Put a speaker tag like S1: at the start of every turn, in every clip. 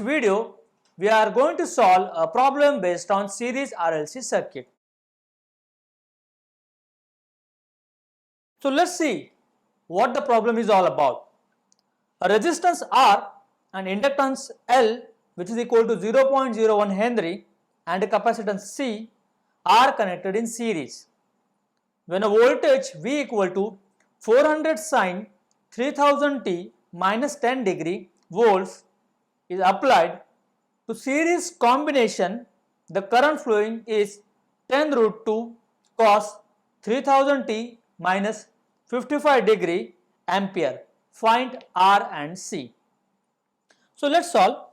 S1: video, we are going to solve a problem based on series RLC circuit. So let's see what the problem is all about. A resistance R and inductance L, which is equal to 0.01 Henry, and a capacitance C are connected in series. When a voltage V equal to 400 sin 3000 t minus 10 degree volts is applied to series combination, the current flowing is 10 root 2 cos 3000 t minus 55 degree ampere. Find R and C. So let's solve.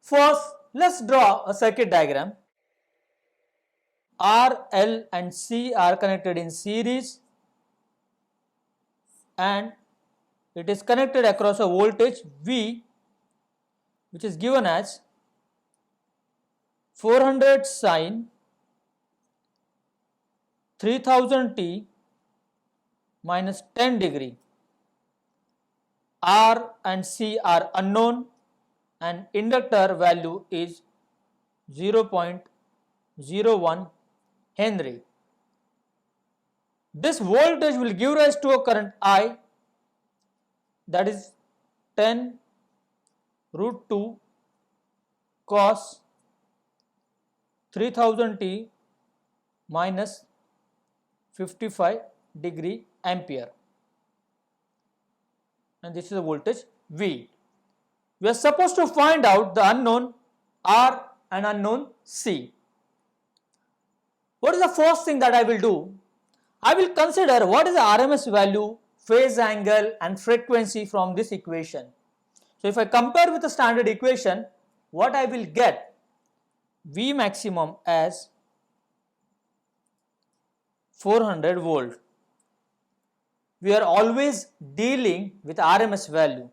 S1: First, let's draw a circuit diagram. R, L and C are connected in series and it is connected across a voltage V, which is given as 400 sin 3000 t minus 10 degree. R and C are unknown and inductor value is 0.01 Henry. This voltage will give rise to a current I, that is 10 root 2 cos 3000 t minus 55 degree ampere, and this is the voltage V. We are supposed to find out the unknown R and unknown C. What is the first thing that I will do? I will consider what is the RMS value, phase angle and frequency from this equation. So if I compare with the standard equation, what I will get? V maximum as 400 volt. We are always dealing with RMS value.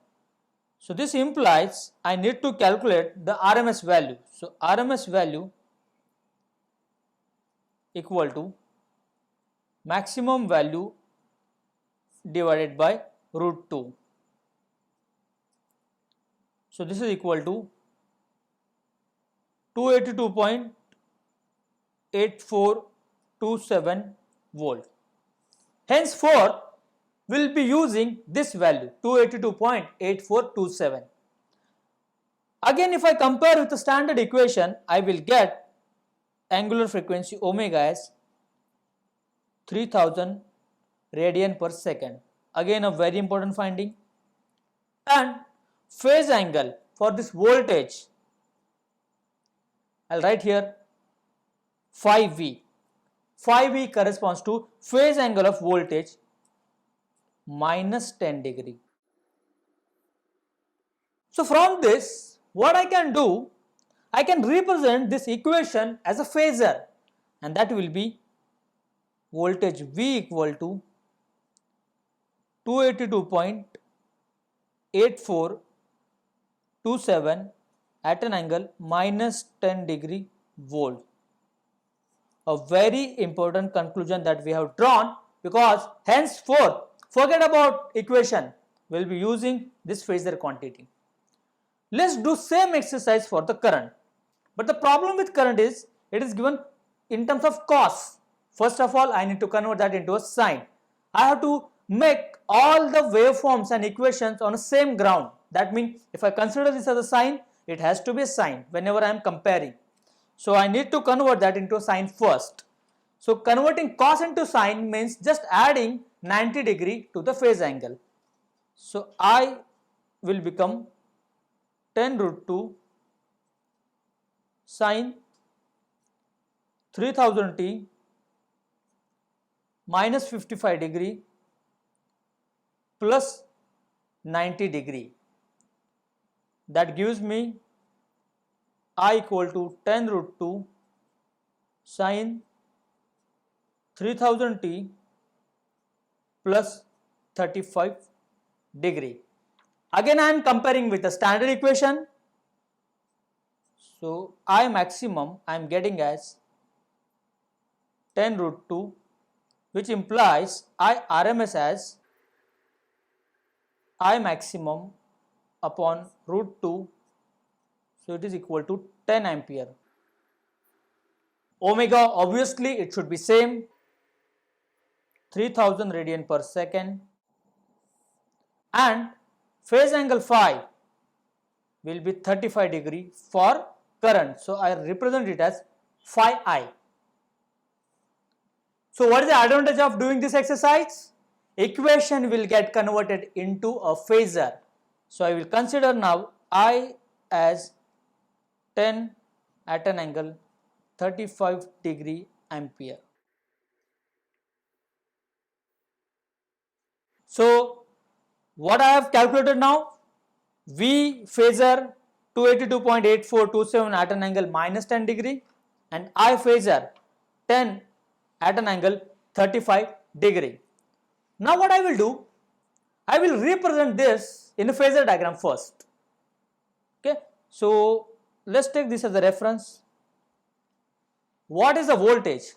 S1: So this implies I need to calculate the RMS value. So RMS value equal to maximum value divided by root 2. So this is equal to 282.8427 volt. Henceforth, we will be using this value 282.8427. Again, if I compare with the standard equation, I will get angular frequency omega as 3000 radian per second. Again, a very important finding. And phase angle for this voltage, I will write here phi V. Phi V corresponds to phase angle of voltage minus 10 degree. So from this, what I can do, I can represent this equation as a phasor, and that will be voltage V equal to 282.8427 at an angle minus 10 degree volt. A very important conclusion that we have drawn, because henceforth forget about equation, we will be using this phasor quantity. Let's do same exercise for the current. But the problem with current is it is given in terms of cos. First of all, I need to convert that into a sine. I have to make all the waveforms and equations on the same ground. That means if I consider this as a sine, it has to be a sine whenever I am comparing. So I need to convert that into a sine first. So converting cos into sine means just adding 90 degree to the phase angle. So I will become 10 root 2 sine 3000 t minus 55 degree plus 90 degree. That gives me I equal to 10 root 2 sine 3000 t plus 35 degree. Again I am comparing with the standard equation. So I maximum I am getting as 10 root 2, which implies I RMS as I maximum upon root 2, so it is equal to 10 ampere. Omega, obviously it should be same, 3000 radian per second, and phase angle phi will be 35 degree for current. So I represent it as phi I. So what is the advantage of doing this exercise? Equation will get converted into a phasor. So I will consider now I as 10 at an angle 35 degree ampere. So what I have calculated now? V phasor 282.8427 at an angle minus 10 degree and I phasor 10 at an angle 35 degree. Now what I will do? I will represent this in a phasor diagram first. Okay, so let's take this as a reference. What is the voltage?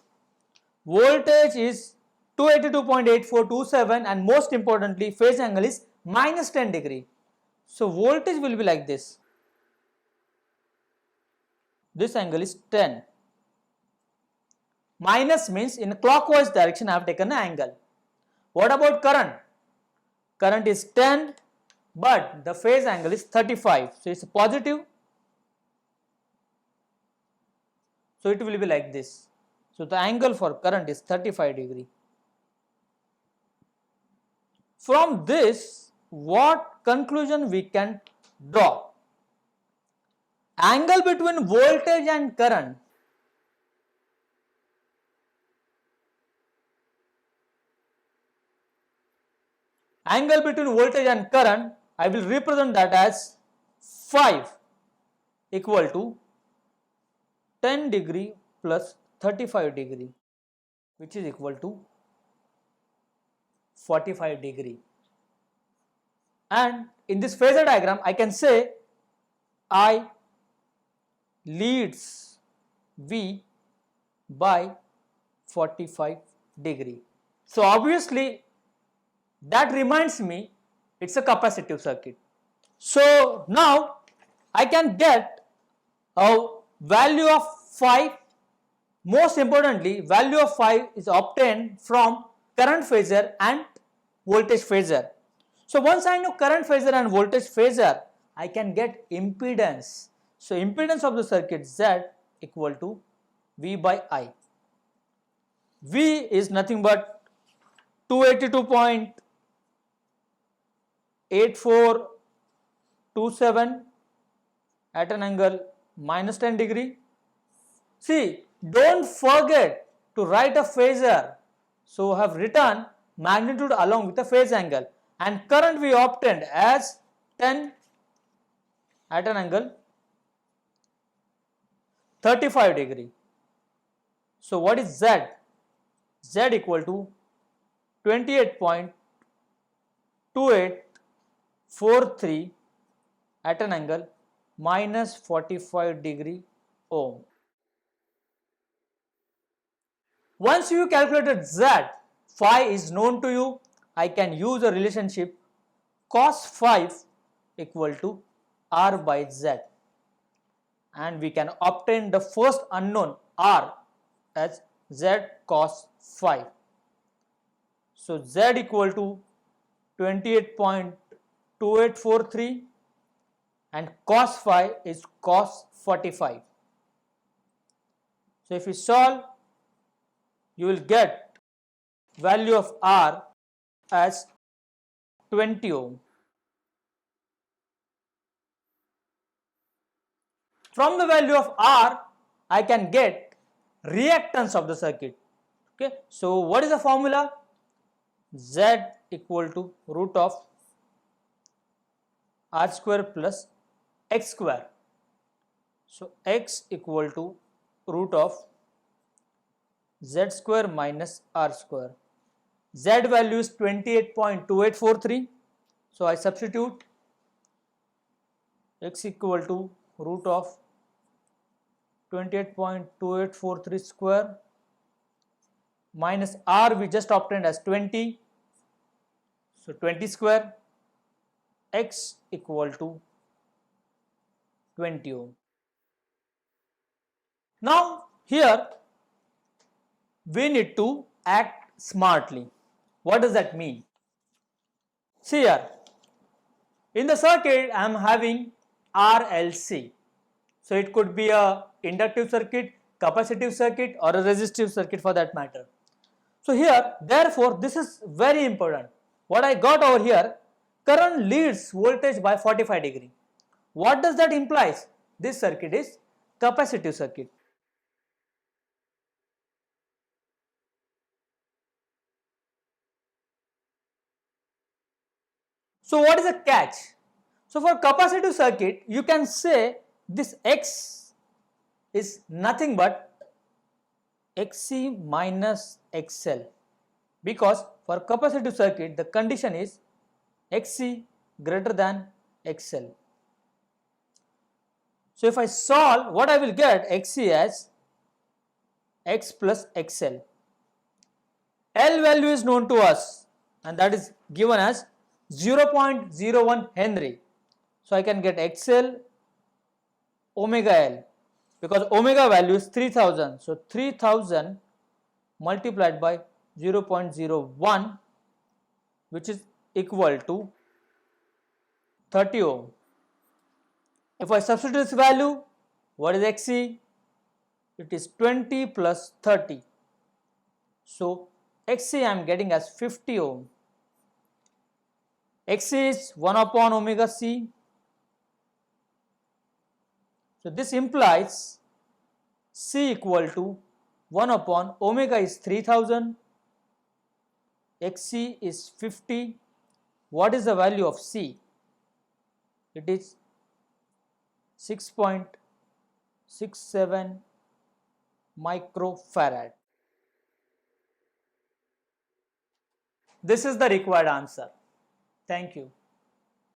S1: Voltage is 282.8427 and most importantly phase angle is minus 10 degree. So voltage will be like this. This angle is 10. Minus means in clockwise direction I have taken an angle. What about current? Current is 10 but the phase angle is 35. So it's positive. So it will be like this. So the angle for current is 35 degree. From this, what conclusion we can draw? Angle between voltage and current I will represent that as 5 equal to 10 degree plus 35 degree, which is equal to 45 degree. And in this phasor diagram I can say I leads V by 45 degree. So obviously that reminds me it's a capacitive circuit. So now I can get a value of phi. Most importantly, value of phi is obtained from current phasor and voltage phasor. So once I know current phasor and voltage phasor, I can get impedance. So impedance of the circuit Z equal to V by I. V is nothing but 282.8427 at an angle minus 10 degree. See, don't forget to write a phasor. So I have written magnitude along with the phase angle and current we obtained as 10 at an angle 35 degree. So what is Z? Z equal to 28.2843 at an angle minus 45 degree ohm. Once you calculated Z, phi is known to you, I can use a relationship cos phi equal to R by Z and we can obtain the first unknown R as Z cos phi. So Z equal to 28.2843 and cos phi is cos 45. So if you solve, you will get value of R as 20 ohm. From the value of R, I can get reactance of the circuit. Okay, so what is the formula? Z equal to root of R square plus X square. So X equal to root of Z square minus R square. Z value is 28.2843. So I substitute X equal to root of 28.2843 square minus R we just obtained as 20. So 20 square. X equal to 20 ohm. Now here we need to act smartly. What does that mean? See here, in the circuit I am having RLC. So it could be a inductive circuit, capacitive circuit, or a resistive circuit for that matter. So here, therefore, this is very important. What I got over here, current leads voltage by 45 degree. What does that implies? This circuit is capacitive circuit. So what is the catch? So for capacitive circuit, you can say this X is nothing but Xc minus XL, because for capacitive circuit the condition is Xc greater than XL. So if I solve, what I will get Xc as X plus XL. L value is known to us and that is given as 0.01 Henry. So I can get XL omega L, because omega value is 3000. So 3000 multiplied by 0.01, which is equal to 30 ohm. If I substitute this value, what is Xc? It is 20 plus 30. So Xc I am getting as 50 ohm. Xc is 1 upon omega c. So this implies C equal to 1 upon omega is 3000, Xc is 50. What is the value of C? It is 6.67 microfarad. This is the required answer. Thank you.